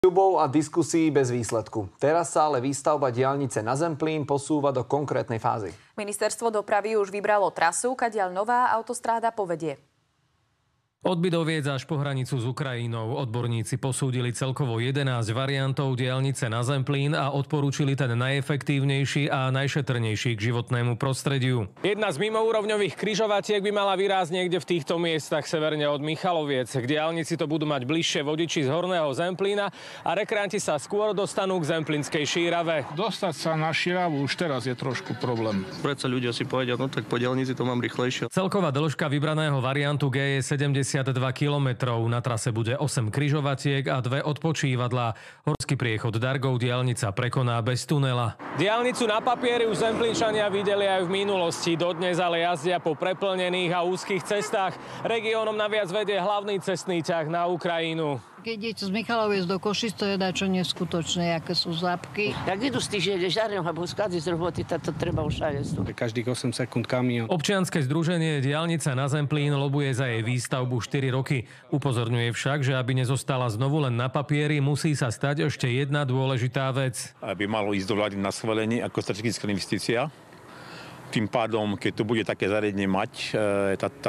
Sľubov a diskusí bez výsledku. Teraz sa ale výstavba diaľnice na Zemplín posúva do konkrétnej fázy. Ministerstvo dopravy už vybralo trasu, kadiaľ nová autostráda povedie. Od Bidoviec až po hranicu s Ukrajinou odborníci posúdili celkovo 11 variantov diaľnice na Zemplín a odporúčili ten najefektívnejší a najšetrnejší k životnému prostrediu. Jedna z mimoúrovňových križovatiek by mala vyrásť niekde v týchto miestach severne od Michaloviec. K diaľnici to budú mať bližšie vodiči z Horného Zemplína a rekreanti sa skôr dostanú k zemplínskej Šírave. Dostať sa na Šíravu už teraz je trošku problém. Predsa ľudia si povedia, no tak po diaľnici to mám rýchlejšie. Celková dĺžka vybraného variantu G je 72 kilometrov. Na trase bude 8 križovatiek a 2 odpočívadlá. Horský priechod Dargov diaľnica prekoná bez tunela. Diaľnicu na papieri už Zemplínčania videli aj v minulosti. Dodnes ale jazdia po preplnených a úzkých cestách. Regiónom naviac vedie hlavný cestný ťah na Ukrajinu. Keď idete z Michaloviec do Košic, to je dačo neskutočné, aké sú zápky. Jak idú z tých žarňov alebo skladí z roboty, to treba už aj. Každých 8 sekúnd kamión. Občianske združenie Diaľnica na Zemplín lobuje za jej výstavbu 4 roky. Upozorňuje však, že aby nezostala znovu len na papieri, musí sa stať ešte jedna dôležitá vec. Aby malo ísť do vlády na schválenie ako strategická investícia. Tým pádom, keď tu bude také zariadenie mať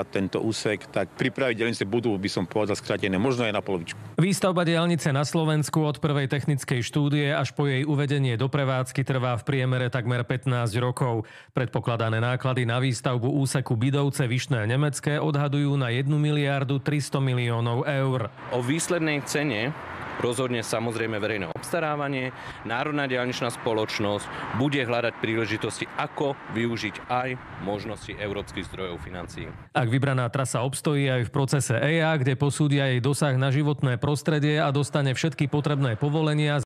tento úsek, tak pripraviť diaľnice budú, by som povedal, skrátené, možno aj na polovičku. Výstavba diaľnice na Slovensku od prvej technickej štúdie až po jej uvedenie do prevádzky trvá v priemere takmer 15 rokov. Predpokladané náklady na výstavbu úseku Bidovce Vyšné Nemecké odhadujú na 1 miliardu 300 miliónov eur. O výslednej cene rozhodne samozrejme verejné obstarávanie. Národná diaľničná spoločnosť bude hľadať príležitosti, ako využiť aj možnosti európskych zdrojov financií. Ak vybraná trasa obstojí aj v procese EIA, kde posúdia jej dosah na životné prostredie a dostane všetky potrebné povolenia,